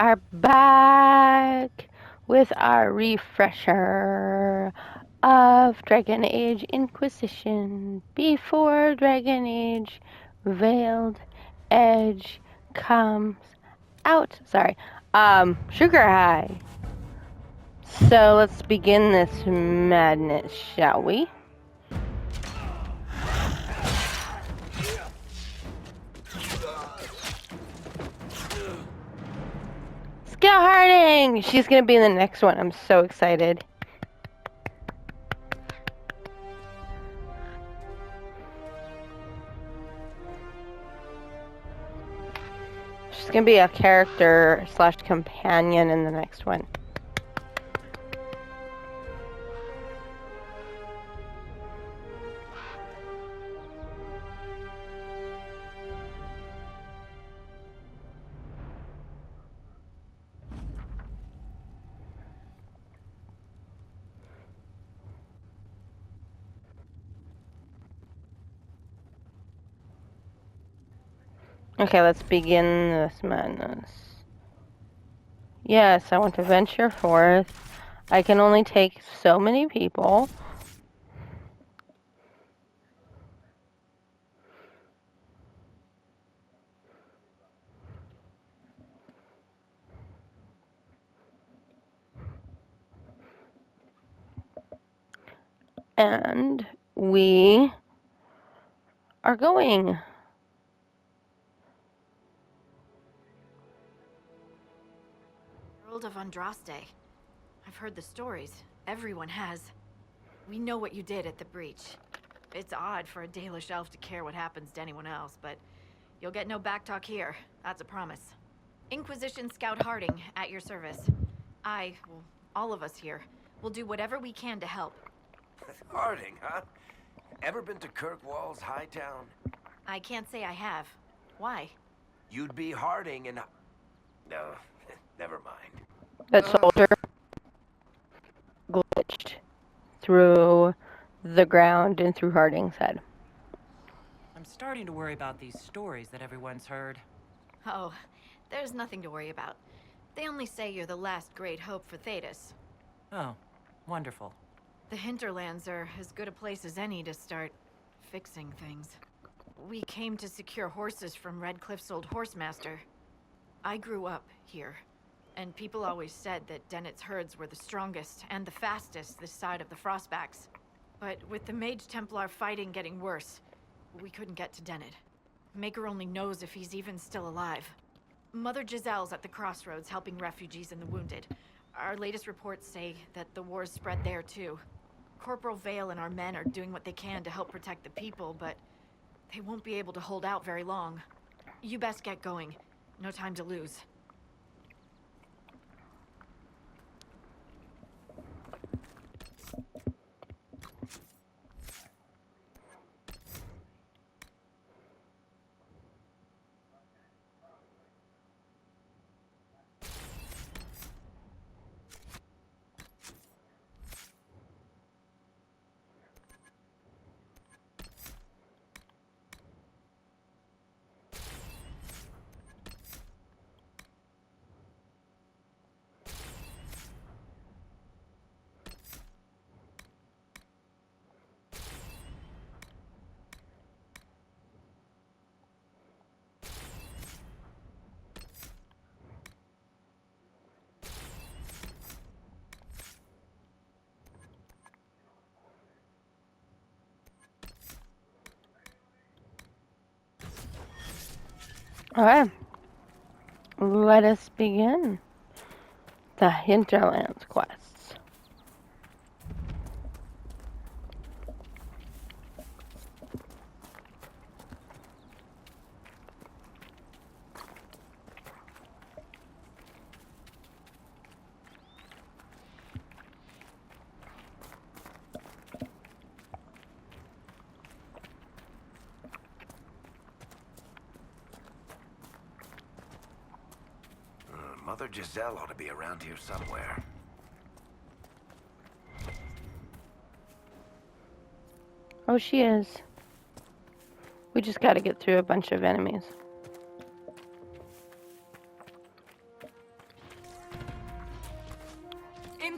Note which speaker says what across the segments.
Speaker 1: are back with our refresher of Dragon Age Inquisition before Dragon Age Veiled Edge comes out. Sorry. Sugar High. So let's begin this madness, shall we? Scout Harding! She's gonna be in the next one. I'm so excited. She's gonna be a character slash companion in the next one. Okay, let's begin this madness. Yes, I want to venture forth. I can only take so many people. And we are going.
Speaker 2: World of Andraste. I've heard the stories. Everyone has. We know what you did at the breach. It's odd for a Dalish elf to care what happens to anyone else, but you'll get no backtalk here. That's a promise. Inquisition Scout Harding, at your service. Well, all of us here, will do whatever we can to help.
Speaker 3: Harding, huh? Ever been to Kirkwall's Hightown?
Speaker 2: I can't say I have. Why?
Speaker 3: You'd be Harding and... No, never mind.
Speaker 1: That soldier glitched through the ground and through Harding's head.
Speaker 4: I'm starting to worry about these stories that everyone's heard.
Speaker 2: Oh, there's nothing to worry about. They only say you're the last great hope for Thedas.
Speaker 4: Oh, wonderful.
Speaker 2: The hinterlands are as good a place as any to start fixing things. We came to secure horses from Redcliffe's old horsemaster. I grew up here, and people always said that Dennett's herds were the strongest and the fastest this side of the Frostbacks. But with the Mage Templar fighting getting worse, we couldn't get to Dennett. Maker only knows if he's even still alive. Mother Giselle's at the crossroads helping refugees and the wounded. Our latest reports say that the war's spread there too. Corporal Vale and our men are doing what they can to help protect the people, but they won't be able to hold out very long. You best get going. No time to lose.
Speaker 1: Alright. Let us begin the Hinterlands quests.
Speaker 3: Mother Giselle ought to be around here somewhere.
Speaker 1: Oh, she is. We just gotta get through a bunch of enemies.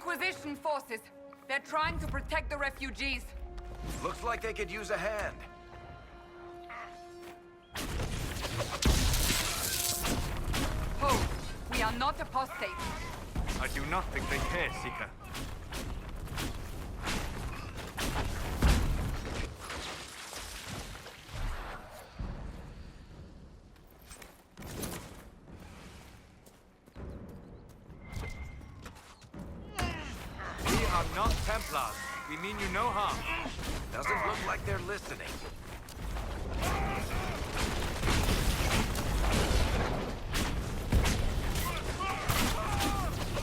Speaker 5: Inquisition forces. They're trying to protect the refugees.
Speaker 3: Looks like they could use a hand.
Speaker 5: Hold. We are not apostates.
Speaker 6: I do not think they care, Seeker. We are not Templars. We mean you no harm.
Speaker 3: Doesn't look like they're listening.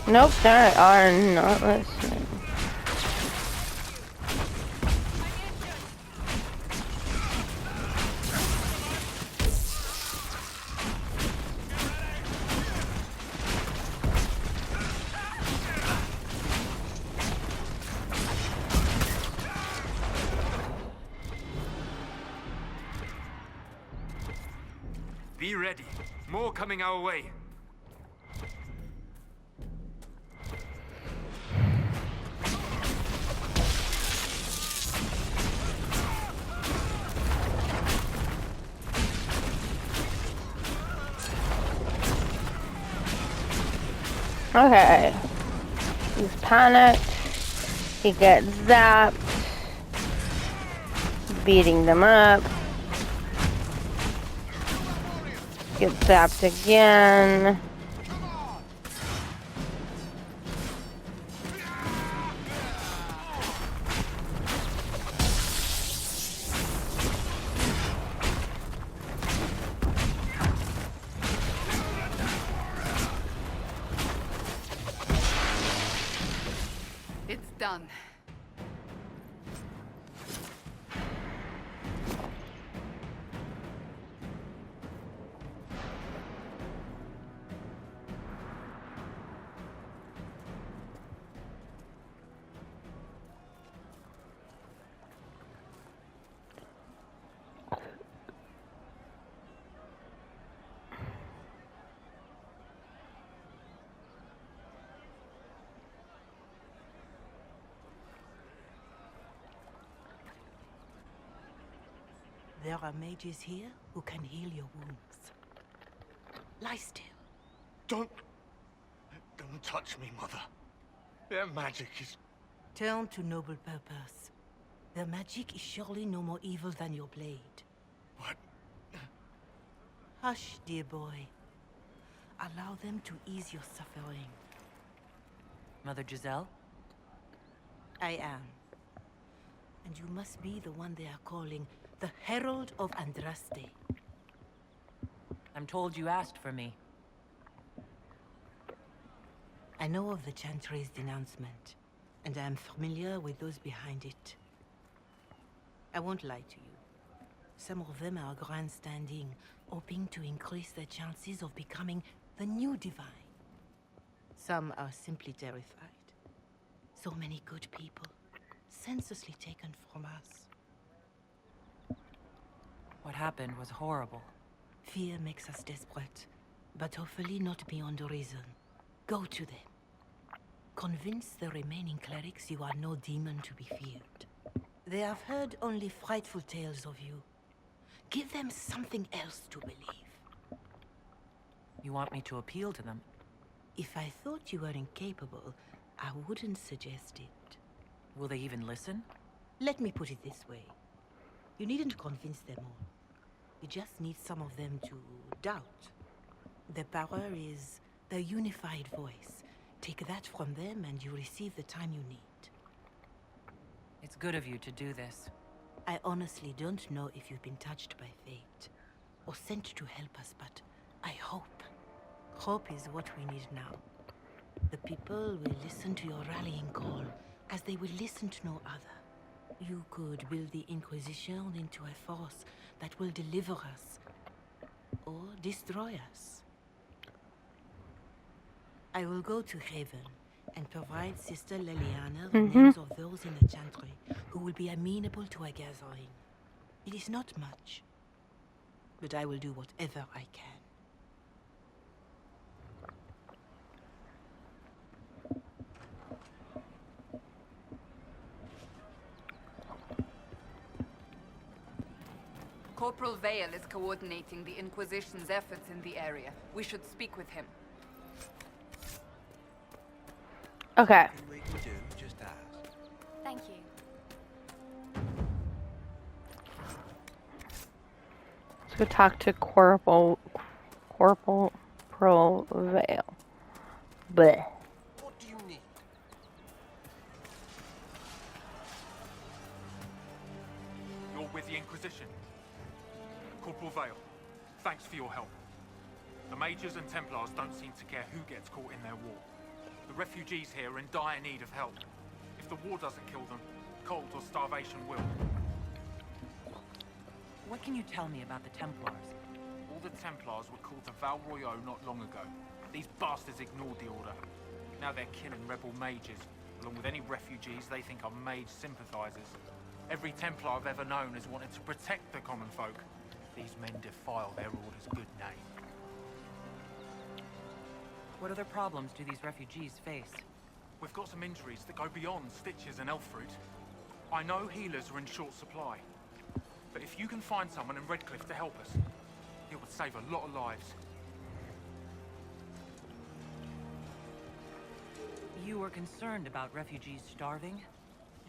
Speaker 1: Nope, they are not listening.
Speaker 6: Be ready. More coming our way.
Speaker 1: Okay. He's panicked. He gets zapped. Beating them up. Gets zapped again.
Speaker 5: It's done.
Speaker 7: There are mages here who can heal your wounds. Lie still.
Speaker 8: Don't touch me, Mother. Their magic is...
Speaker 7: Turn to noble purpose. Their magic is surely no more evil than your blade.
Speaker 8: What?
Speaker 7: Hush, dear boy. Allow them to ease your suffering.
Speaker 4: Mother Giselle?
Speaker 7: I am. And you must be the one they are calling the Herald of Andraste.
Speaker 4: I'm told you asked for me.
Speaker 7: I know of the Chantry's denouncement, and I am familiar with those behind it. I won't lie to you. Some of them are grandstanding, hoping to increase their chances of becoming the new divine. Some are simply terrified. So many good people, senselessly taken from us.
Speaker 4: What happened was horrible.
Speaker 7: Fear makes us desperate, but hopefully not beyond reason. Go to them. Convince the remaining clerics you are no demon to be feared. They have heard only frightful tales of you. Give them something else to believe.
Speaker 4: You want me to appeal to them?
Speaker 7: If I thought you were incapable, I wouldn't suggest it.
Speaker 4: Will they even listen?
Speaker 7: Let me put it this way. You needn't convince them all. You just need some of them to doubt. Their power is their unified voice. Take that from them and you receive the time you need.
Speaker 4: It's good of you to do this.
Speaker 7: I honestly don't know if you've been touched by fate or sent to help us, but I hope. Hope is what we need now. The people will listen to your rallying call as they will listen to no other. You could build the Inquisition into a force that will deliver us or destroy us. I will go to Haven and provide Sister Liliana the names of those in the Chantry who will be amenable to a gathering. It is not much, but I will do whatever I can.
Speaker 5: Corporal Vale is coordinating the Inquisition's efforts in the area. We should speak with him.
Speaker 1: Okay.
Speaker 3: We can do, just ask.
Speaker 9: Thank you.
Speaker 1: Let's go talk to Corporal Vale. Bleh.
Speaker 3: What do you need?
Speaker 6: You're with the Inquisition. Corporal Vale, thanks for your help. The Mages and Templars don't seem to care who gets caught in their war. The refugees here are in dire need of help. If the war doesn't kill them, cold or starvation will.
Speaker 4: What can you tell me about the Templars?
Speaker 6: All the Templars were called to Val Royeaux not long ago. These bastards ignored the order. Now they're killing rebel mages, along with any refugees they think are mage sympathizers. Every Templar I've ever known has wanted to protect the common folk. These men defile their order's good name.
Speaker 4: What other problems do these refugees face?
Speaker 6: We've got some injuries that go beyond stitches and elf fruit. I know healers are in short supply, but if you can find someone in Redcliffe to help us, it would save a lot of lives.
Speaker 4: You are concerned about refugees starving?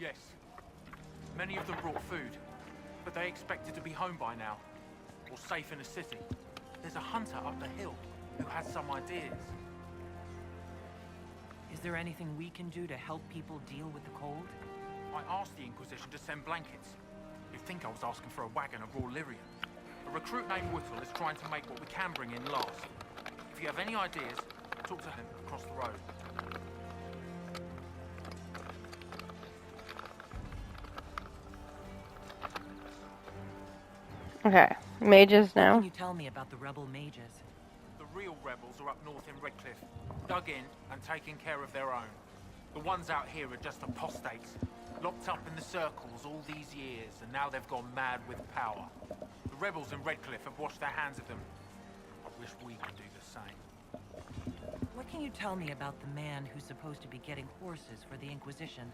Speaker 6: Yes. Many of them brought food, but they expected to be home by now, or safe in a city. There's a hunter up the hill who has some ideas.
Speaker 4: Is there anything we can do to help people deal with the cold?
Speaker 6: I asked the Inquisition to send blankets. You'd think I was asking for a wagon of raw lyrium. A recruit named Whittle is trying to make what we can bring in last. If you have any ideas, talk to him across the road.
Speaker 1: Okay. Mages
Speaker 4: What
Speaker 1: now.
Speaker 4: can you tell me about the rebel mages?
Speaker 6: The real rebels are up north in Redcliffe, dug in and taking care of their own. The ones out here are just apostates, locked up in the circles all these years, and now they've gone mad with power. The rebels in Redcliffe have washed their hands of them. I wish we could do the same.
Speaker 4: What can you tell me about the man who's supposed to be getting horses for the Inquisition?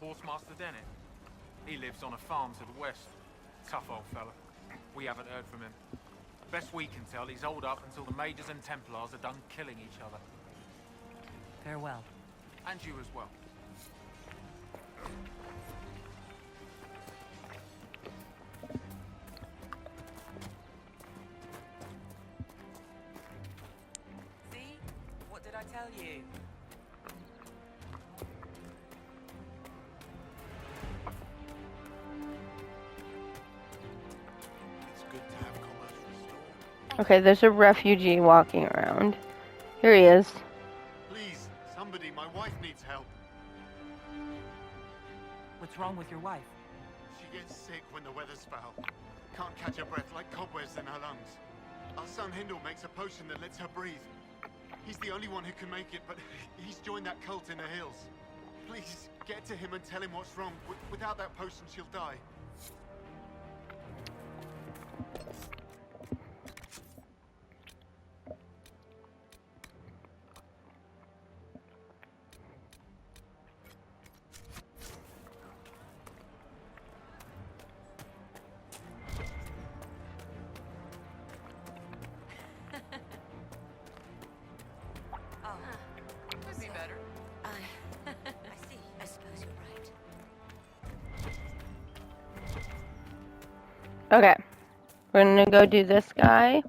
Speaker 6: Horsemaster Dennett. He lives on a farm to the west. Tough old fella. We haven't heard from him. Best we can tell, he's holed up until the Mages and Templars are done killing each other.
Speaker 4: Farewell.
Speaker 6: And you as well.
Speaker 4: See? What did I tell you?
Speaker 8: It's good to have commerce restored.
Speaker 1: Okay, there's a refugee walking around. Here he is.
Speaker 8: Please, somebody, my wife needs help.
Speaker 4: What's wrong with your wife?
Speaker 8: She gets sick when the weather's foul. Can't catch her breath like cobwebs in her lungs. Our son Hindle makes a potion that lets her breathe. He's the only one who can make it, but he's joined that cult in the hills. Please, get to him and tell him what's wrong. Without that potion, she'll die.
Speaker 5: Could be better.
Speaker 9: I see. I suppose you're right.
Speaker 1: Okay. We're gonna go do this guy.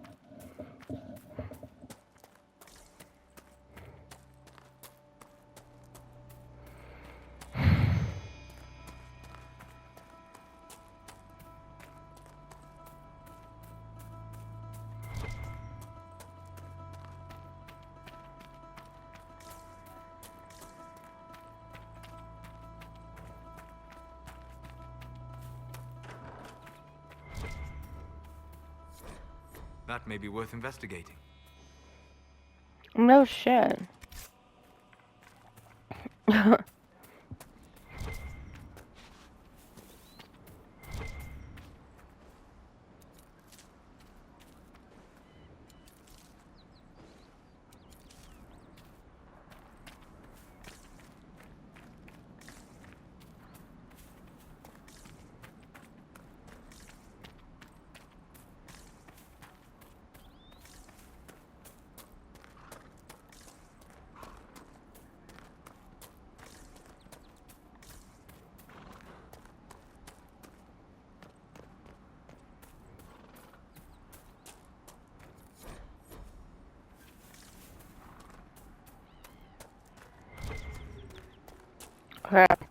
Speaker 6: That may be worth investigating.
Speaker 1: No shit. crap.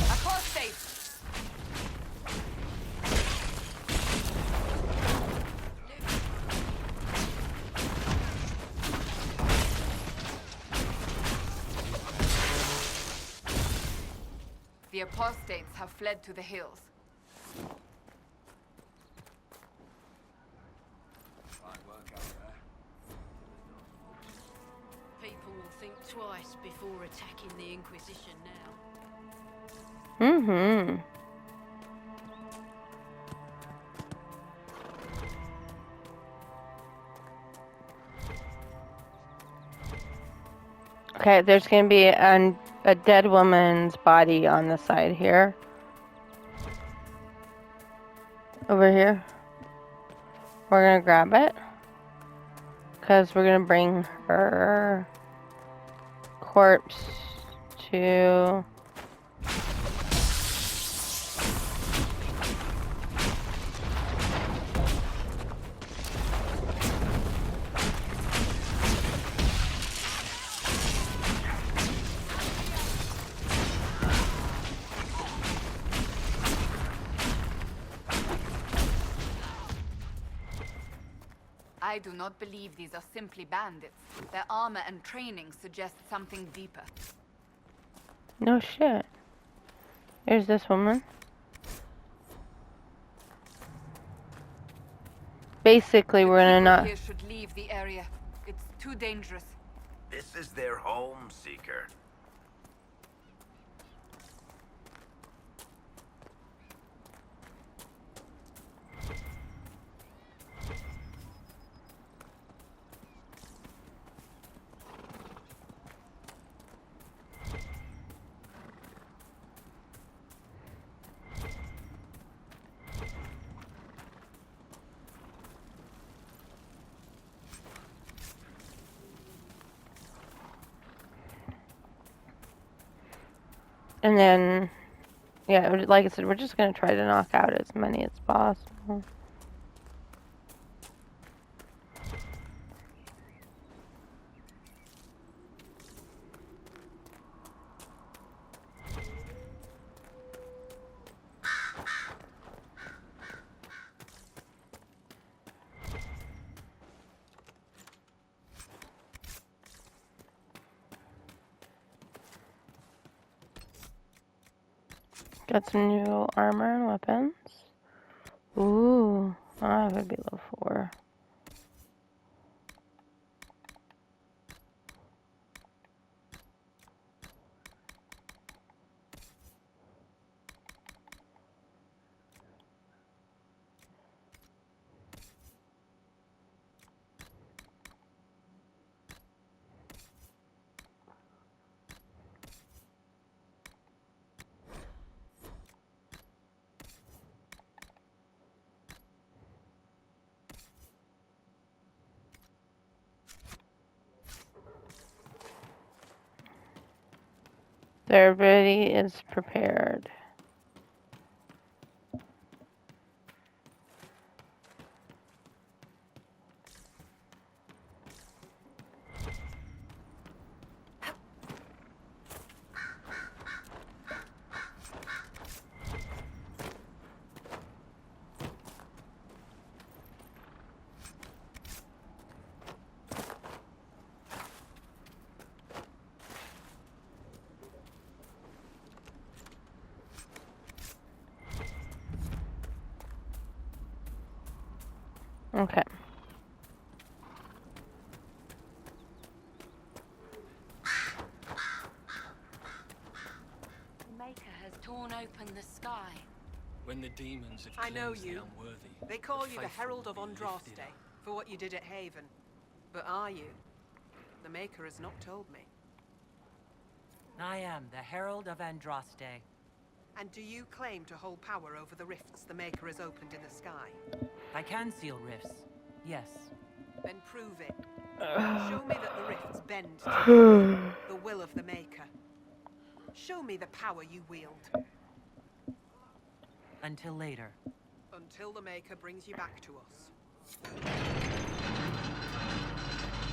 Speaker 5: Apostate! The apostates have fled to the hills.
Speaker 9: People will think twice before attacking the Inquisition now.
Speaker 1: Mm-hmm. Okay, there's gonna be a dead woman's body on the side here. Over here. We're gonna grab it. Because we're gonna bring her corpse to...
Speaker 5: I do not believe these are simply bandits. Their armor and training suggest something deeper.
Speaker 1: No shit. Here's this woman. Basically, we're gonna
Speaker 5: People
Speaker 1: not...
Speaker 5: here should leave the area. It's too dangerous.
Speaker 3: This is their home, Seeker.
Speaker 1: And then, yeah, like I said, we're just gonna try to knock out as many as possible. Got some new armor and weapons. Ooh, that would be level 4. So everybody is prepared. Okay.
Speaker 9: The Maker has torn open the sky.
Speaker 10: When the demons have
Speaker 11: I know
Speaker 10: cleansed the
Speaker 11: you.
Speaker 10: unworthy,
Speaker 11: They call
Speaker 10: the
Speaker 11: you the
Speaker 10: faithful
Speaker 11: Herald
Speaker 10: will
Speaker 11: of
Speaker 10: be
Speaker 11: Andraste
Speaker 10: lifted up.
Speaker 11: for what you did at Haven. But are you? The Maker has not told me.
Speaker 4: I am the Herald of Andraste.
Speaker 11: And do you claim to hold power over the rifts the Maker has opened in the sky?
Speaker 4: I can seal rifts. Yes.
Speaker 11: Then prove it. Show me that the rifts bend to the will of the Maker. Show me the power you wield.
Speaker 4: Until later.
Speaker 11: Until the Maker brings you back to us.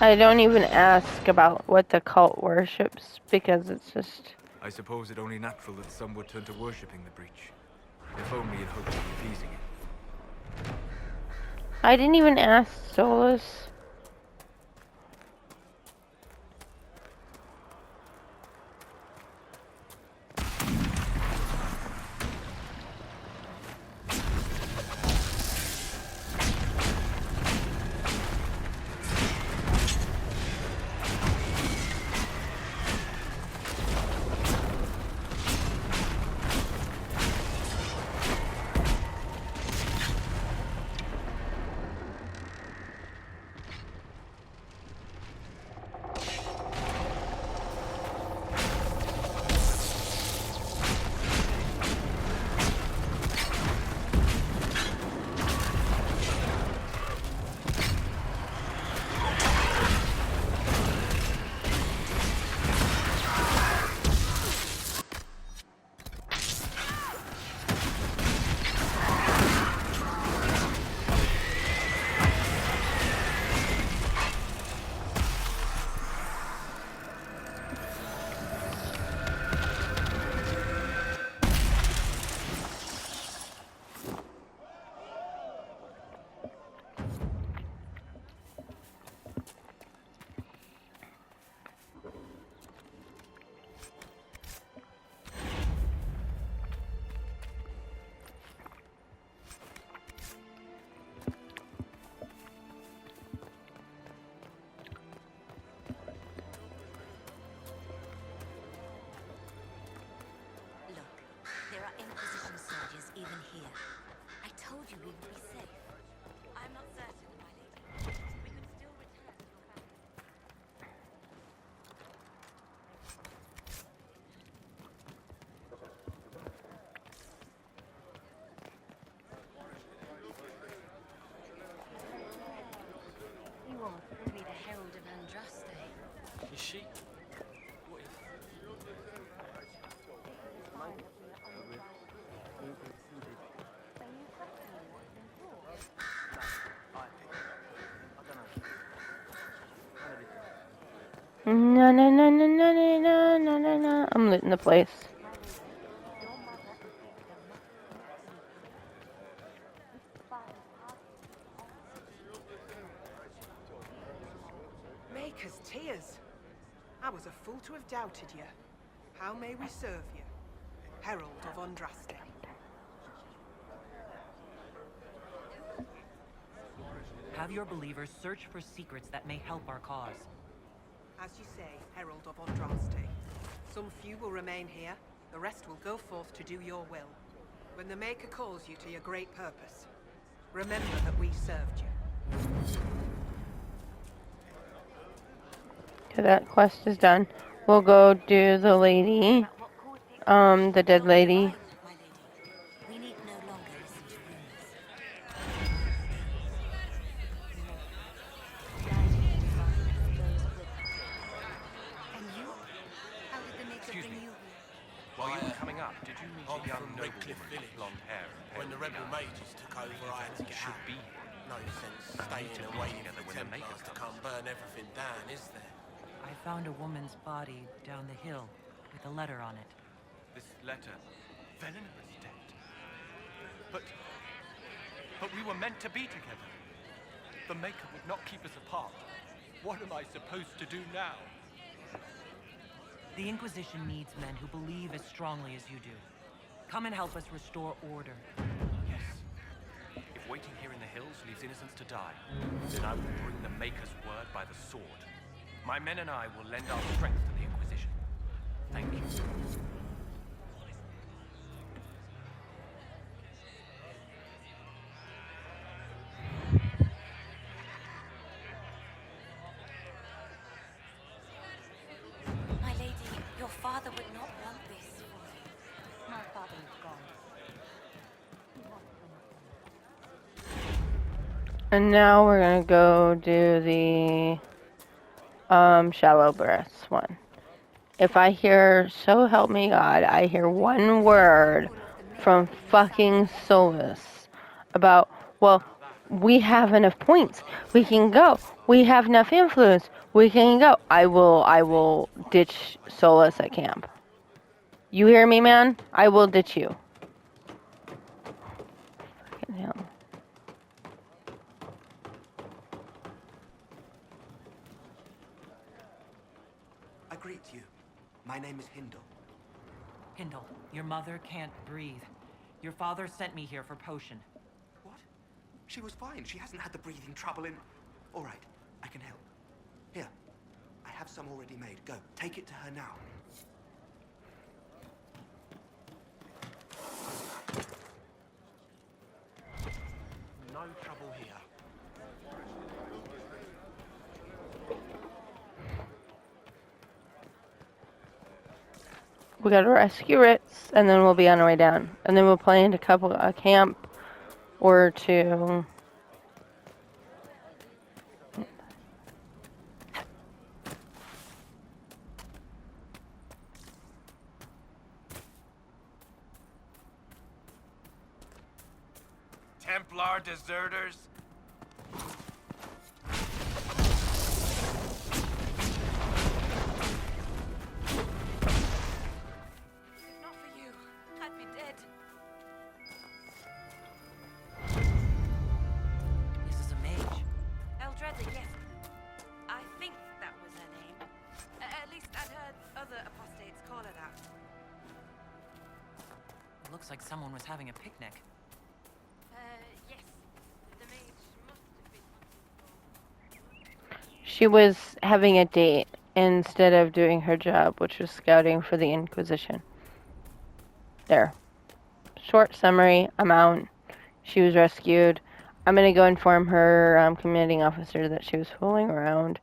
Speaker 1: I don't even ask about what the cult worships because it's just...
Speaker 12: I suppose it only natural that some would turn to worshipping the breach. If only in hopes of appeasing it.
Speaker 1: I didn't even ask Solas.
Speaker 13: There are Inquisition soldiers even here. I told you we would be safe. I'm not certain, my lady. We could still return to your family. You are truly the Herald of Andraste.
Speaker 10: Is she? What is...
Speaker 1: No, no, no, no, no, no, no, no, no, no. I'm looting the place.
Speaker 11: Maker's tears. I was a fool to have doubted you. How may we serve you? Herald of Andraste.
Speaker 4: Have your believers search for secrets that may help our cause.
Speaker 11: As you say, Herald of Andraste. Some few will remain here, the rest will go forth to do your will. When the Maker calls you to your great purpose, remember that we served you.
Speaker 1: Okay, that quest is done. We'll go do the lady. The dead lady.
Speaker 13: We need no longer listen to rumors. And you? How did the Maker bring you here?
Speaker 3: While you were coming up, did you meet
Speaker 10: I'm
Speaker 3: a young
Speaker 10: from Redcliffe
Speaker 3: noblewoman
Speaker 10: Village.
Speaker 3: with blonde hair and
Speaker 10: When the
Speaker 3: pale
Speaker 10: rebel
Speaker 3: green eyes?
Speaker 10: mages took over, I had to get
Speaker 3: Should
Speaker 10: out.
Speaker 3: be here.
Speaker 10: No sense
Speaker 3: need
Speaker 10: staying
Speaker 3: to
Speaker 10: and
Speaker 3: be
Speaker 10: waiting
Speaker 3: together
Speaker 10: for
Speaker 3: when
Speaker 10: the
Speaker 3: the Maker
Speaker 10: Templars to
Speaker 3: comes.
Speaker 10: come burn everything down, is there?
Speaker 4: I found a woman's body down the hill with a letter on it.
Speaker 3: This letter, Velena is dead. But we were meant to be together. The Maker would not keep us apart. What am I supposed to do now?
Speaker 4: The Inquisition needs men who believe as strongly as you do. Come and help us restore order.
Speaker 3: Yes. If waiting here in the hills leaves innocents to die, then I will bring the Maker's word by the sword. My men and I will lend our strength to the Inquisition. Thank you.
Speaker 13: My lady, your father would not want this for you. My father is gone.
Speaker 1: And now we're gonna go do the shallow breaths one. If I hear "so help me God," I hear one word from fucking Solas about, well, We have enough points. We can go. We have enough influence. We can go. I will ditch Solas at camp. You hear me, man? I will ditch you. Fucking hell.
Speaker 14: I greet you. My name is Hindle.
Speaker 4: Hindle, your mother can't breathe. Your father sent me here for potion.
Speaker 14: What? She was fine. She hasn't had the breathing trouble in... All right, I can help. Here, I have some already made. Go, take it to her now.
Speaker 10: No trouble here.
Speaker 1: We gotta rescue Ritz, and then we'll be on our way down. And then we'll plan to couple a camp or two.
Speaker 3: Templar deserters?
Speaker 13: Not for you. I'd be dead.
Speaker 4: This is a mage.
Speaker 13: Eldreda, yes. I think that was her name. At least I'd heard other apostates call her that.
Speaker 4: It looks like someone was having a picnic.
Speaker 13: Yes. The mage must have been.
Speaker 1: She was having a date instead of doing her job, which was scouting for the Inquisition. There. Short summary. I'm out. She was rescued. I'm gonna go inform her commanding officer that she was fooling around.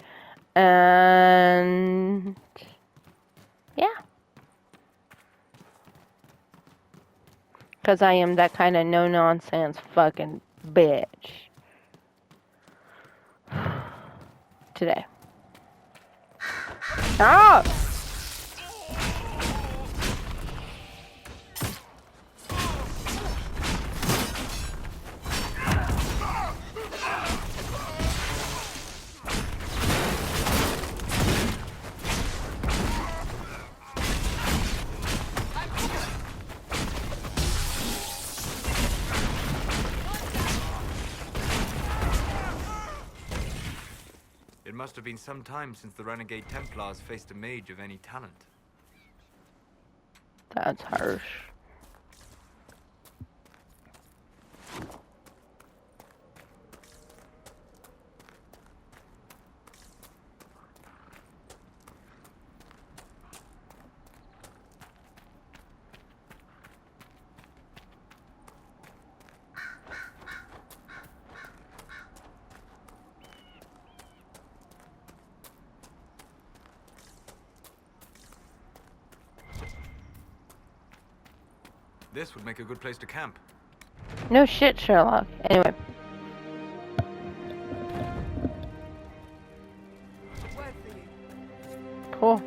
Speaker 1: And... yeah. Because I am that kind of no-nonsense fucking bitch. Today. Ah!
Speaker 12: It must have been some time since the Renegade Templars faced a mage of any talent.
Speaker 1: That's harsh.
Speaker 12: This would make a good place to camp.
Speaker 1: No shit, Sherlock. Anyway. Cool.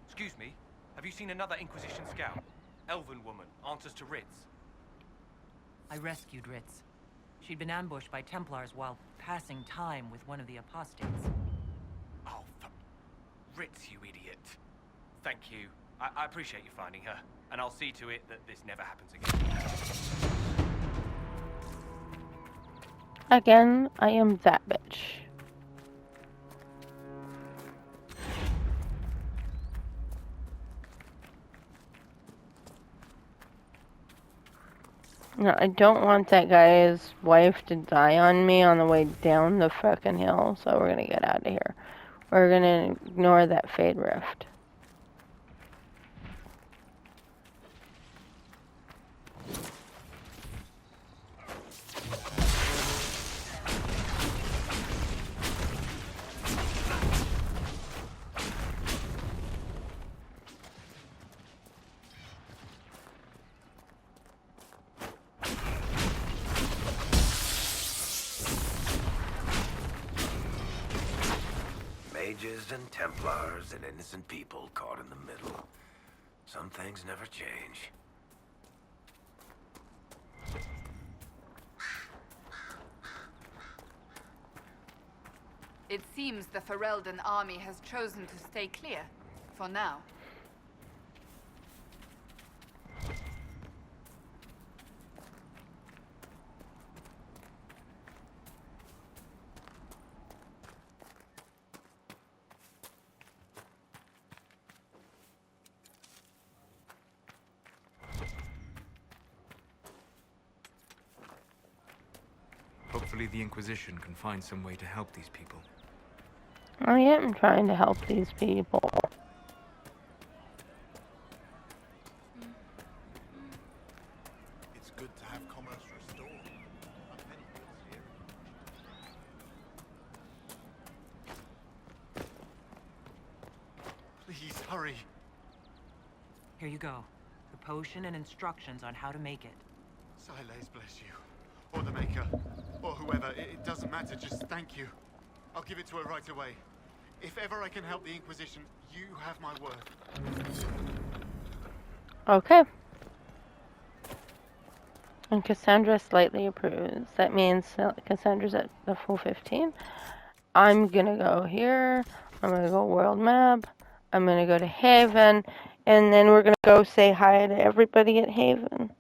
Speaker 3: Excuse me, have you seen another Inquisition scout? Elven woman, answers to Ritz.
Speaker 4: I rescued Ritz. She'd been ambushed by Templars while passing time with one of the apostates.
Speaker 3: Oh, for Ritz, you idiot. Thank you. I appreciate you finding her, and I'll see to it that this never happens again.
Speaker 1: Again, I am that bitch. No, I don't want that guy's wife to die on me on the way down the fucking hill, so we're gonna get out of here. We're gonna ignore that Fade Rift.
Speaker 15: Mages and Templars and innocent people caught in the middle. Some things never change.
Speaker 5: It seems the Ferelden army has chosen to stay clear, for now.
Speaker 12: Hopefully the Inquisition can find some way to help these people.
Speaker 1: I am trying to help these people.
Speaker 16: It's good to have commerce restored.
Speaker 8: Please, hurry.
Speaker 4: Here you go. The potion and instructions on how to make it.
Speaker 8: Silas bless you. Or the Maker. Or whoever. It doesn't matter, just thank you. I'll give it to her right away. If ever I can help the Inquisition, you have my word.
Speaker 1: Okay. And Cassandra slightly approves. That means Cassandra's at the full 15. I'm gonna go here. I'm gonna go world map. I'm gonna go to Haven. And then we're gonna go say hi to everybody at Haven.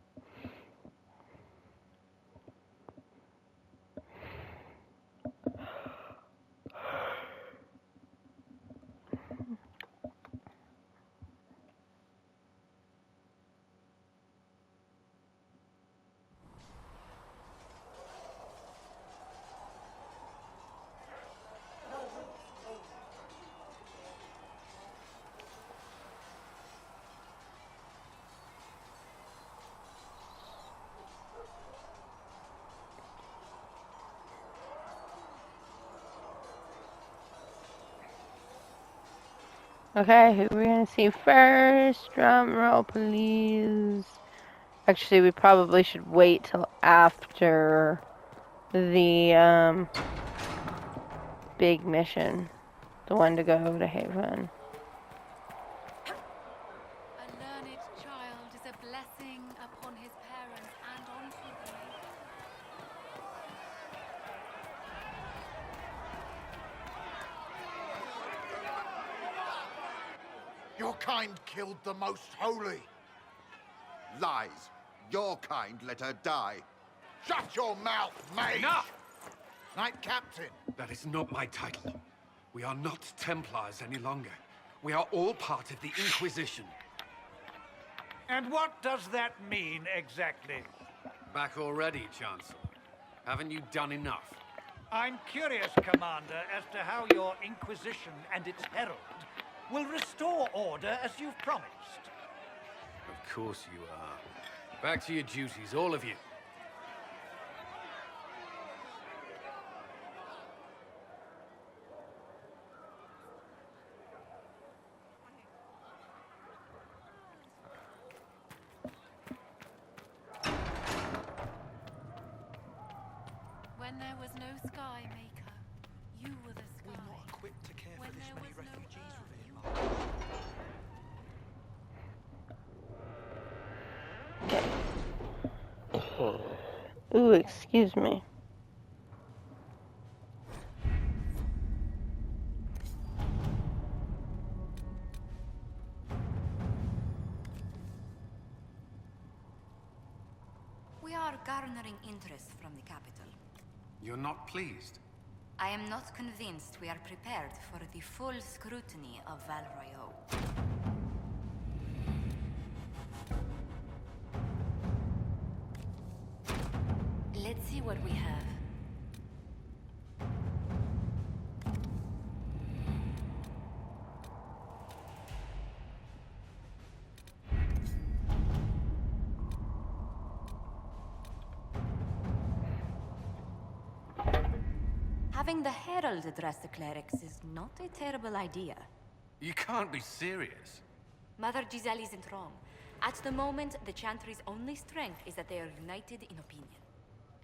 Speaker 1: Okay, who are we gonna see first? Drum roll, please. Actually, we probably should wait till after the big mission, the one to go to Haven.
Speaker 5: A learned child is a blessing upon his parents and onto the Maker.
Speaker 16: Your kind killed the most holy. Lies. Your kind let her die. Shut your mouth, mate!
Speaker 3: Enough!
Speaker 16: Knight Captain.
Speaker 3: That is not my title. We are not Templars any longer. We are all part of the Inquisition.
Speaker 17: And what does that mean, exactly?
Speaker 3: Back already, Chancellor. Haven't you done enough?
Speaker 17: I'm curious, Commander, as to how your Inquisition and its herald will restore order as you've promised.
Speaker 3: Of course you are. Back to your duties, all of you.
Speaker 2: When there was no sky, Maker, you were the sky.
Speaker 16: We're not equipped to care
Speaker 2: When
Speaker 16: for this
Speaker 2: there
Speaker 16: many
Speaker 2: was no
Speaker 16: refugees,
Speaker 2: earth,
Speaker 16: revered mother.
Speaker 1: Ooh, excuse me.
Speaker 13: We are garnering interest from the capital.
Speaker 3: You're not pleased?
Speaker 13: I am not convinced we are prepared for the full scrutiny of Val Royeaux. Let's see what we have. Having the Herald address the clerics is not a terrible idea.
Speaker 3: You can't be serious.
Speaker 13: Mother Giselle isn't wrong. At the moment, the Chantry's only strength is that they are united in opinion.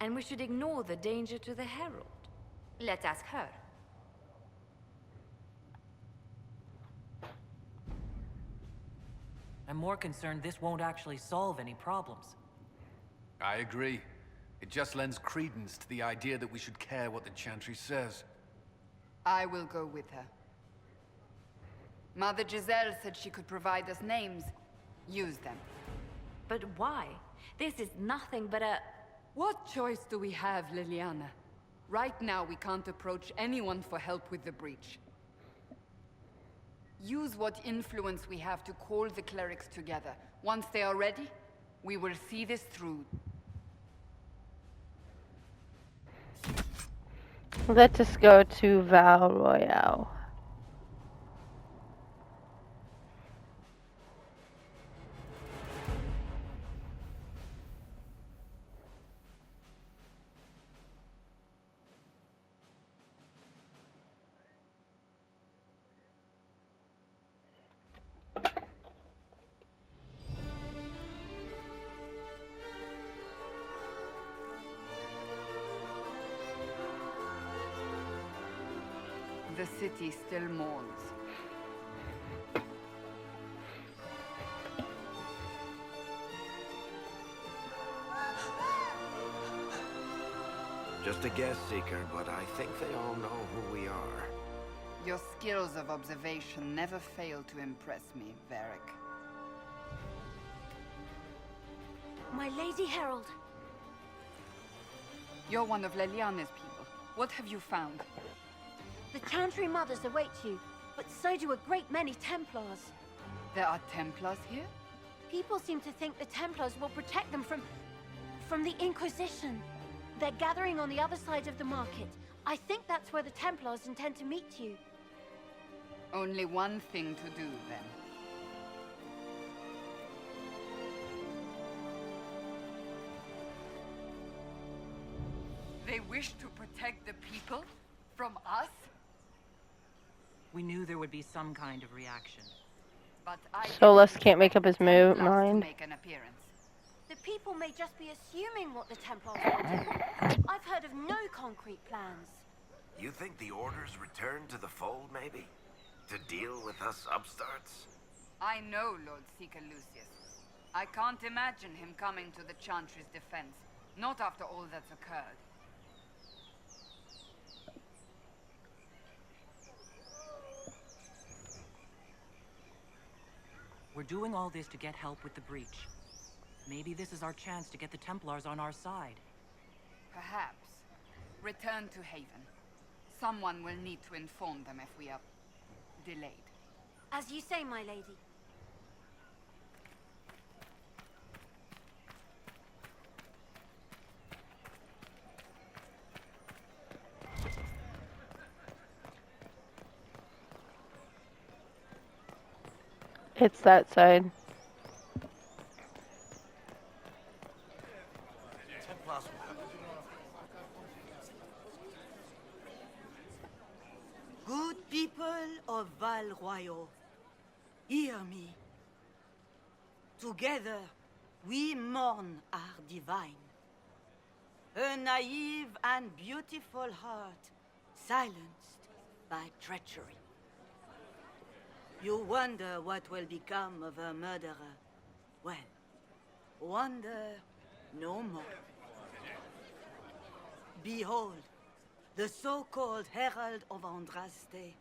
Speaker 2: And we should ignore the danger to the Herald.
Speaker 13: Let's ask her.
Speaker 4: I'm more concerned this won't actually solve any problems.
Speaker 12: I agree. It just lends credence to the idea that we should care what the Chantry says.
Speaker 5: I will go with her. Mother Giselle said she could provide us names. Use them.
Speaker 18: But why? This is nothing but a...
Speaker 5: What choice do we have, Liliana? Right now, we can't approach anyone for help with the breach. Use what influence we have to call the clerics together. Once they are ready, we will see this through.
Speaker 1: Let us go to Val Royale.
Speaker 5: The city still mourns.
Speaker 15: Just a guess, Seeker, but I think they all know who we are.
Speaker 5: Your skills of observation never fail to impress me, Varric.
Speaker 18: My Lady Herald.
Speaker 5: You're one of Leliane's people. What have you found?
Speaker 18: The Chantry Mothers await you, but so do a great many Templars.
Speaker 5: There are Templars here?
Speaker 18: People seem to think the Templars will protect them from the Inquisition. They're gathering on the other side of the market. I think that's where the Templars intend to meet you.
Speaker 5: Only one thing to do, then. They wish to protect the people? From us?
Speaker 4: We knew there would be some kind of reaction.
Speaker 5: But I
Speaker 1: Solas can't make up his
Speaker 5: Templars to
Speaker 1: mind.
Speaker 5: make an appearance.
Speaker 18: The people may just be assuming what the Templars will do. I've heard of no concrete plans.
Speaker 15: You think the Order's return to the fold, maybe? To deal with us upstarts?
Speaker 5: I know Lord Seeker Lucius. I can't imagine him coming to the Chantry's defense. Not after all that's occurred.
Speaker 4: We're doing all this to get help with the breach. Maybe this is our chance to get the Templars on our side.
Speaker 5: Perhaps. Return to Haven. Someone will need to inform them if we are delayed.
Speaker 18: As you say, my lady.
Speaker 1: It's that side.
Speaker 7: Good people of Val Royal, hear me. Together, we mourn our divine. A naive and beautiful heart, silenced by treachery. You wonder what will become of a murderer. Well, wonder no more. Behold, the so-called Herald of Andraste,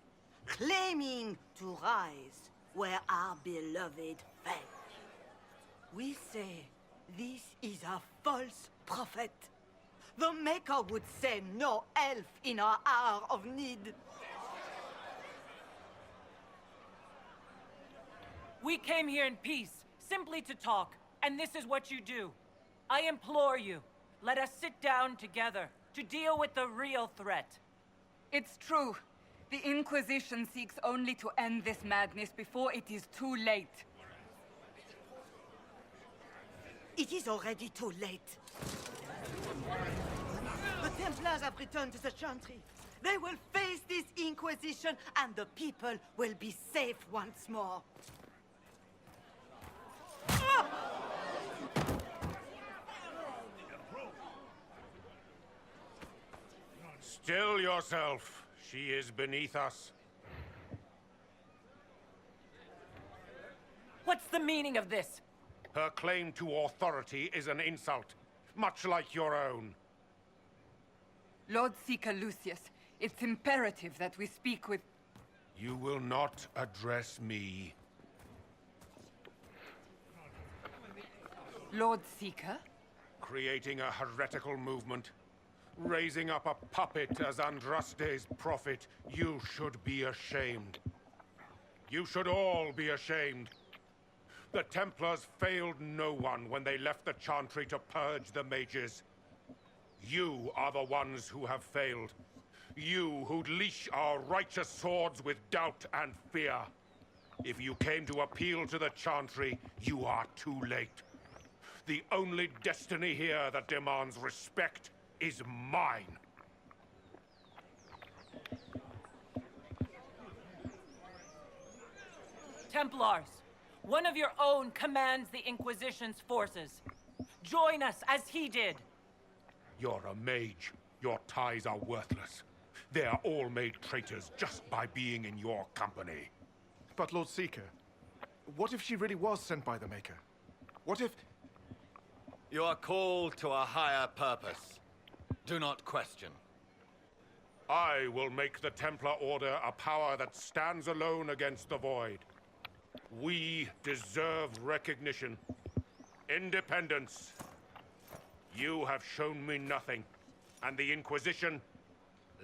Speaker 7: claiming to rise where our beloved fell. We say this is a false prophet. The Maker would send no elf in our hour of need.
Speaker 4: We came here in peace, simply to talk, and this is what you do. I implore you, let us sit down together to deal with the real threat.
Speaker 5: It's true. The Inquisition seeks only to end this madness before it is too late.
Speaker 7: It is already too late. The Templars have returned to the Chantry. They will face this Inquisition, and the people will be safe once more.
Speaker 19: Still yourself. She is beneath us.
Speaker 4: What's the meaning of this?
Speaker 19: Her claim to authority is an insult, much like your own.
Speaker 5: Lord Seeker Lucius, it's imperative that we speak with...
Speaker 19: You will not address me.
Speaker 5: Lord Seeker?
Speaker 19: Creating a heretical movement, raising up a puppet as Andraste's prophet, you should be ashamed. You should all be ashamed. The Templars failed no one when they left the Chantry to purge the mages. You are the ones who have failed. You who'd leash our righteous swords with doubt and fear. If you came to appeal to the Chantry, you are too late. The only destiny here that demands respect is mine.
Speaker 4: Templars, one of your own commands the Inquisition's forces. Join us as he did.
Speaker 19: You're a mage. Your ties are worthless. They are all made traitors just by being in your company.
Speaker 10: But Lord Seeker, what if she really was sent by the Maker? What if...
Speaker 20: You are called to a higher purpose. Do not question.
Speaker 19: I will make the Templar Order a power that stands alone against the Void. We deserve recognition. Independence. You have shown me nothing, and the Inquisition,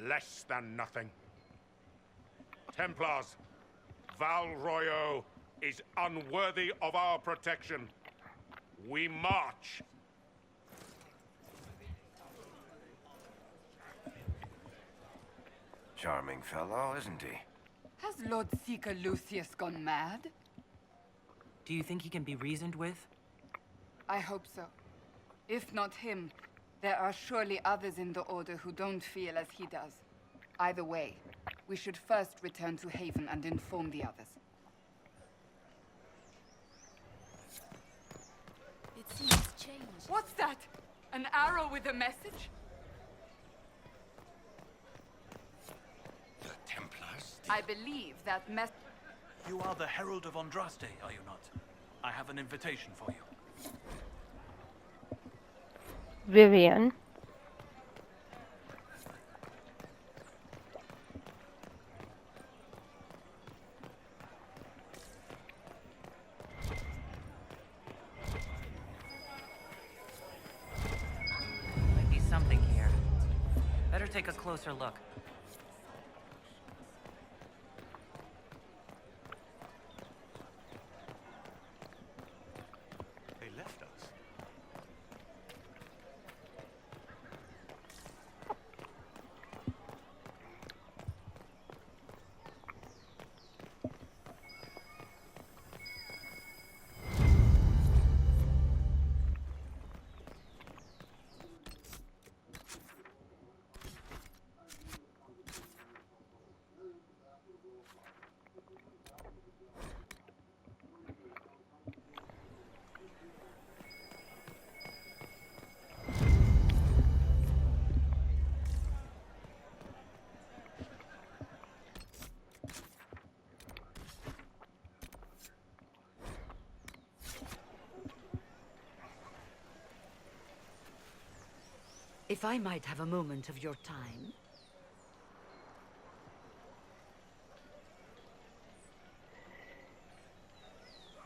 Speaker 19: less than nothing. Templars, Val Royo is unworthy of our protection. We march.
Speaker 15: Charming fellow, isn't he?
Speaker 5: Has Lord Seeker Lucius gone mad?
Speaker 4: Do you think he can be reasoned with?
Speaker 5: I hope so. If not him, there are surely others in the Order who don't feel as he does. Either way, we should first return to Haven and inform the others.
Speaker 9: It seems changed.
Speaker 5: What's that? An arrow with a message?
Speaker 20: The Templars?
Speaker 5: I believe that
Speaker 21: You are the Herald of Andraste, are you not? I have an invitation for you.
Speaker 1: Vivian.
Speaker 4: Might be something here. Better take a closer look.
Speaker 3: They left us.
Speaker 22: If I might have a moment of your time.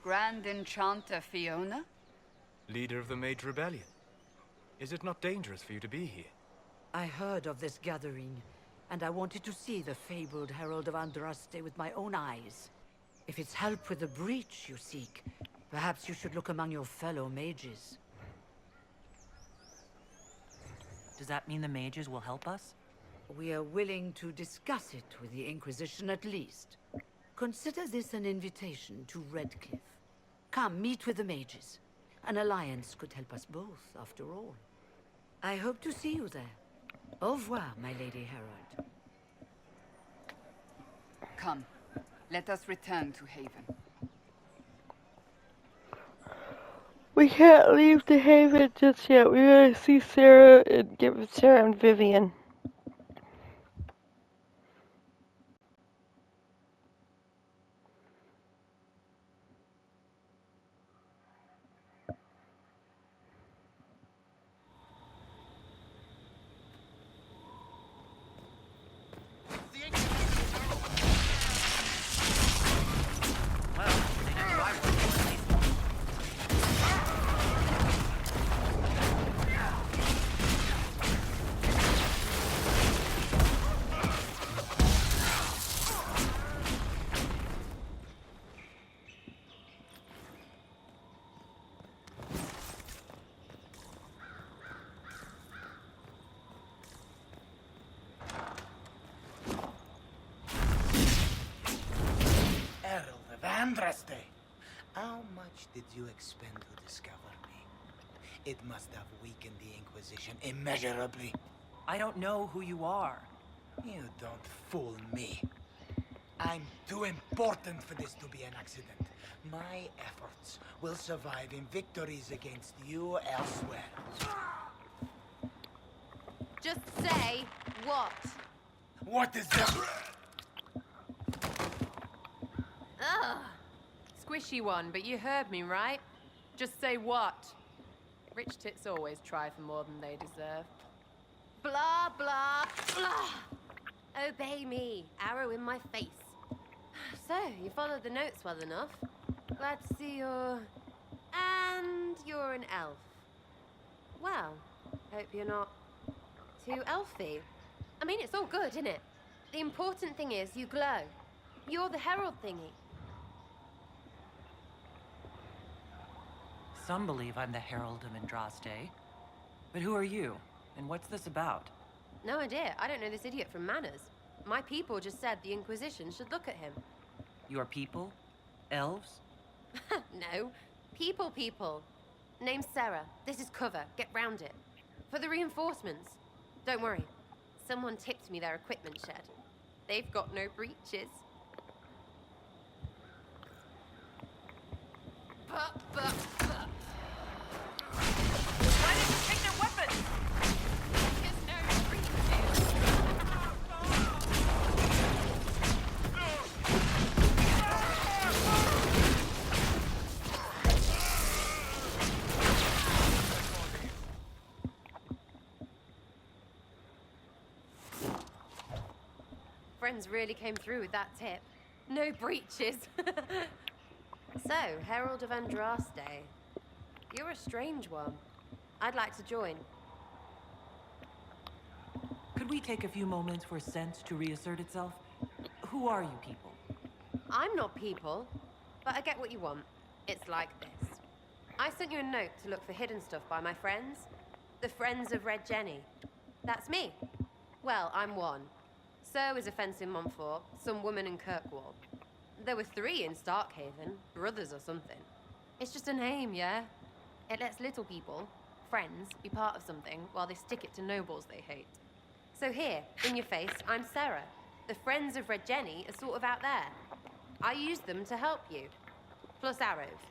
Speaker 5: Grand Enchanter Fiona?
Speaker 12: Leader of the Mage Rebellion. Is it not dangerous for you to be here?
Speaker 22: I heard of this gathering, and I wanted to see the fabled Herald of Andraste with my own eyes. If it's help with the breach you seek, perhaps you should look among your fellow mages.
Speaker 4: Does that mean the mages will help us?
Speaker 22: We are willing to discuss it with the Inquisition at least. Consider this an invitation to Redcliffe. Come, meet with the mages. An alliance could help us both, after all. I hope to see you there. Au revoir, my Lady Herald.
Speaker 5: Come, let us return to Haven.
Speaker 1: We can't leave the Haven just yet. We gotta see Sarah and get with Sarah and Vivian.
Speaker 6: Andraste! How much did you expend to discover me? It must have weakened the Inquisition immeasurably.
Speaker 4: I don't know who you are.
Speaker 6: You don't fool me. I'm too important for this to be an accident. My efforts will survive in victories against you elsewhere.
Speaker 9: Just say what?
Speaker 6: What is that?
Speaker 9: Ugh. Squishy one, but you heard me, right? Just say what? Rich tits always try for more than they deserve. Blah, blah, blah. Obey me. Arrow in my face. So, you followed the notes well enough. Glad to see you're... And you're an elf. Well, hope you're not too elfy. I mean, it's all good, isn't it? The important thing is you glow. You're the herald thingy.
Speaker 4: Some believe I'm the Herald of Andraste. But who are you? And what's this about?
Speaker 9: No idea. I don't know this idiot from Manners. My people just said the Inquisition should look at him.
Speaker 4: Your people? Elves?
Speaker 9: No. People. Name's Sarah. This is cover. Get round it. For the reinforcements. Don't worry. Someone tipped me their equipment shed. They've got no breaches. But.
Speaker 4: Why did you take their weapons?
Speaker 9: There's no breaches. Friends really came through with that tip. No breaches. So, Herald of Andraste. You're a strange one. I'd like to join.
Speaker 4: Could we take a few moments for sense to reassert itself? Who are you people?
Speaker 9: I'm not people, but I get what you want. It's like this. I sent you a note to look for hidden stuff by my friends. The Friends of Red Jenny. That's me. Well, I'm one. So is a fence in Montfort, some woman in Kirkwall. There were 3 in Starkhaven, brothers or something. It's just a name, yeah? It lets little people, friends, be part of something while they stick it to nobles they hate. So here, in your face, I'm Sarah. The Friends of Red Jenny are sort of out there. I use them to help you. Plus arrows.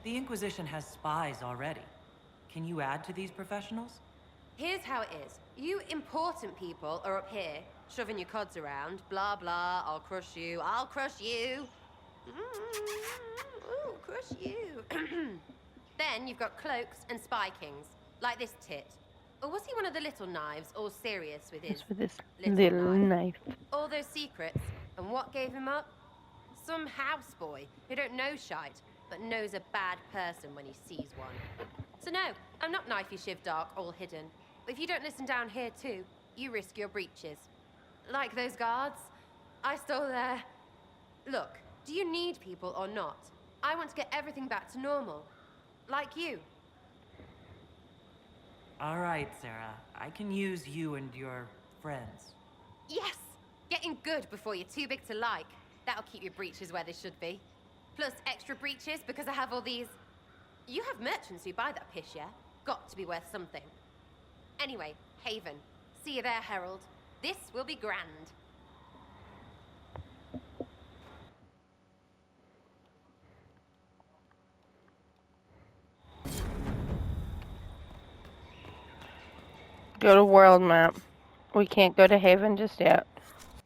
Speaker 4: The Inquisition has spies already. Can you add to these professionals?
Speaker 9: Here's how it is. You important people are up here, shoving your cods around. Blah, blah, I'll crush you. Ooh, crush you. Then you've got cloaks and spy kings, like this tit. Or was he one of the little knives, all serious with his
Speaker 1: With this little knife.
Speaker 9: all those secrets? And what gave him up? Some houseboy who don't know shite, but knows a bad person when he sees one. So no, I'm not knifey shiv dark, all hidden. But if you don't listen down here too, you risk your breeches. Like those guards, I stole their... Look, do you need people or not? I want to get everything back to normal. Like you.
Speaker 4: All right, Sarah. I can use you and your friends.
Speaker 9: Yes! Getting good before you're too big to like. That'll keep your breeches where they should be. Plus extra breeches because I have all these... You have merchants who buy that piss, yeah? Got to be worth something. Anyway, Haven. See you there, Herald. This will be grand.
Speaker 1: Go to world map. We can't go to Haven just yet.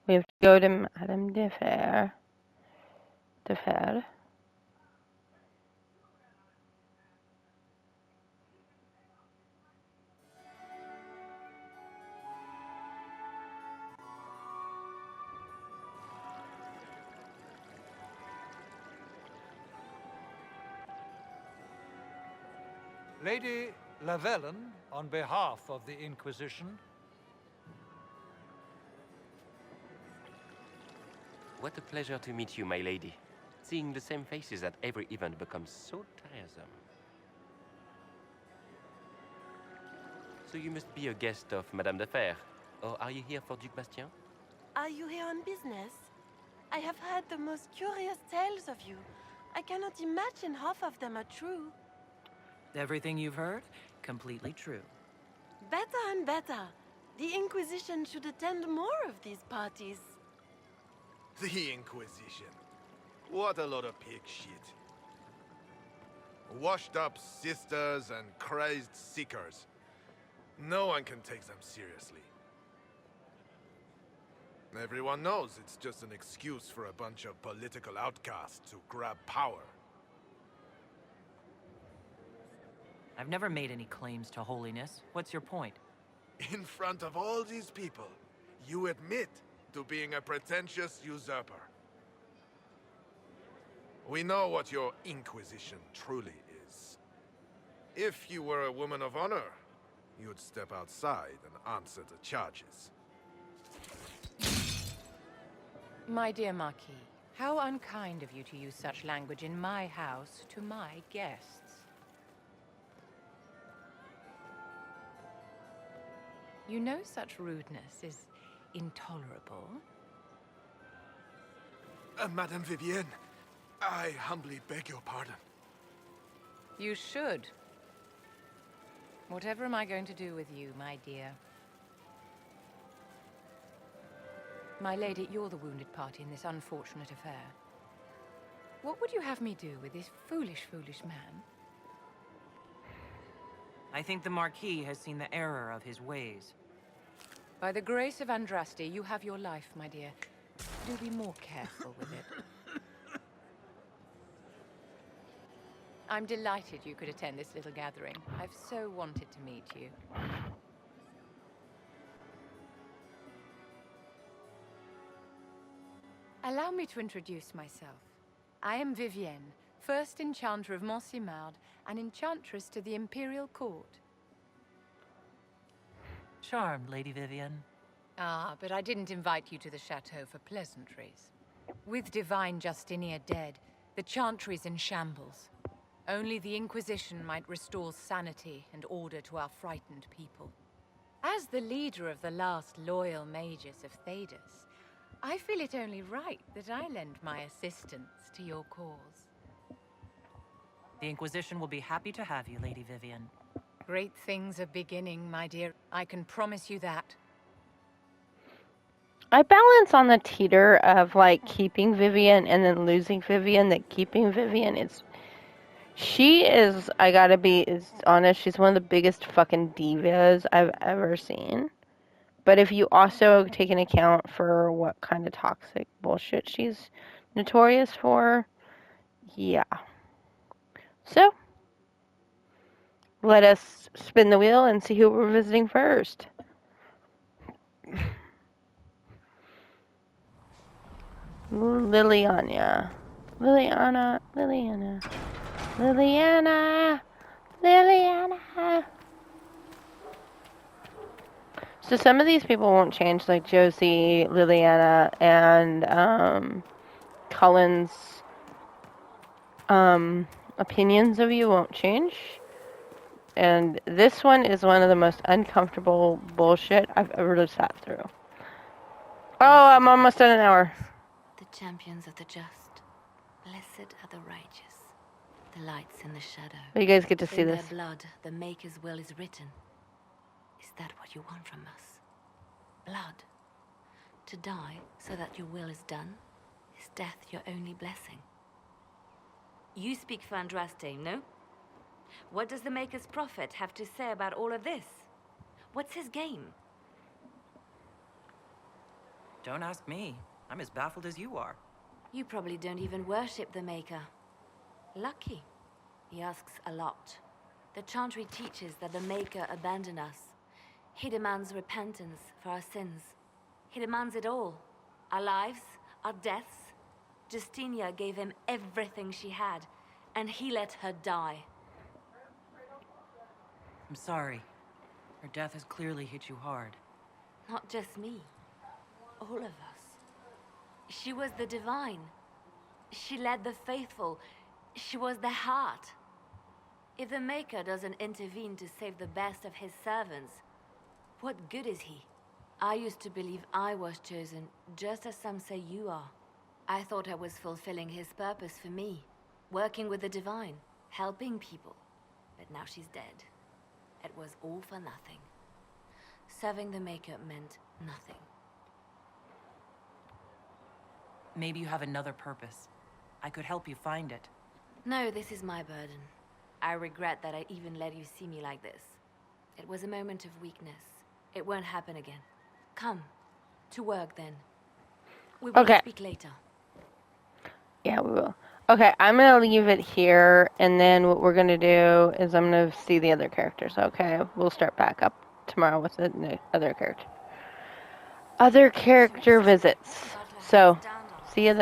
Speaker 1: We have to go to Madame de Fer.
Speaker 17: Lady Lavellen, on behalf of the Inquisition.
Speaker 11: What a pleasure to meet you, my lady. Seeing the same faces at every event becomes so tiresome. So you must be a guest of Madame de Fer, or are you here for Duc Bastien?
Speaker 8: Are you here on business? I have heard the most curious tales of you. I cannot imagine half of them are true.
Speaker 4: Everything you've heard? Completely true.
Speaker 8: Better and better. The Inquisition should attend more of these parties.
Speaker 10: The Inquisition. What a lot of pig shit. Washed-up sisters and crazed seekers. No one can take them seriously. Everyone knows it's just an excuse for a bunch of political outcasts to grab power.
Speaker 4: I've never made any claims to holiness. What's your point?
Speaker 10: In front of all these people, you admit to being a pretentious usurper. We know what your Inquisition truly is. If you were a woman of honor, you'd step outside and answer the charges.
Speaker 14: My dear Marquis, how unkind of you to use such language in my house to my guests. You know such rudeness is intolerable.
Speaker 10: Madame Vivienne, I humbly beg your pardon.
Speaker 14: You should. Whatever am I going to do with you, my dear? My lady, you're the wounded party in this unfortunate affair. What would you have me do with this foolish, foolish man?
Speaker 4: I think the Marquis has seen the error of his ways.
Speaker 14: By the grace of Andraste, you have your life, my dear. Do be more careful with it. I'm delighted you could attend this little gathering. I've so wanted to meet you. Allow me to introduce myself. I am Vivienne, first Enchanter of Montsimard and Enchantress to the Imperial Court.
Speaker 4: Charmed, Lady Vivienne.
Speaker 14: Ah, but I didn't invite you to the chateau for pleasantries. With Divine Justinia dead, the Chantry's in shambles. Only the Inquisition might restore sanity and order to our frightened people. As the leader of the last loyal mages of Thedas, I feel it only right that I lend my assistance to your cause.
Speaker 4: The Inquisition will be happy to have you, Lady Vivienne.
Speaker 14: Great things are beginning, my dear. I can promise you that.
Speaker 1: I balance on the teeter of like keeping Vivienne and then losing Vivienne. That keeping Vivienne is, she is, I gotta be honest, she's one of the biggest fucking divas I've ever seen. But if you also take into account for what kind of toxic bullshit she's notorious for, yeah. So, let us spin the wheel and see who we're visiting first. Liliana. So some of these people won't change, like Josie, Liliana, and Cullen's opinions of you won't change. And this one is one of the most uncomfortable bullshit I've ever sat through. Oh, I'm almost at an hour.
Speaker 13: The champions of the just, blessed are the righteous, the lights in the shadow.
Speaker 1: You guys get to see this.
Speaker 13: In their blood, the Maker's will is written. Is that what you want from us? Blood. To die so that your will is done? Is death your only blessing? You speak for Andraste, no? What does the Maker's prophet have to say about all of this? What's his game?
Speaker 4: Don't ask me. I'm as baffled as you are.
Speaker 13: You probably don't even worship the Maker. Lucky. He asks a lot. The Chantry teaches that the Maker abandoned us. He demands repentance for our sins. He demands it all. Our lives, our deaths. Justinia gave him everything she had, and he let her die.
Speaker 4: I'm sorry. Her death has clearly hit you hard.
Speaker 13: Not just me. All of us. She was the divine. She led the faithful. She was the heart. If the Maker doesn't intervene to save the best of his servants, what good is he? I used to believe I was chosen, just as some say you are. I thought I was fulfilling his purpose for me, working with the divine, helping people. But now she's dead. It was all for nothing. Serving the Maker meant nothing.
Speaker 4: Maybe you have another purpose. I could help you find it.
Speaker 13: No, this is my burden. I regret that I even let you see me like this. It was a moment of weakness. It won't happen again. Come. To work, then. We will speak later.
Speaker 1: Yeah, we will. Okay, I'm going to leave it here, and then what we're going to do is I'm going to see the other characters, okay? We'll start back up tomorrow with the other character. Other character visits. So, see you then.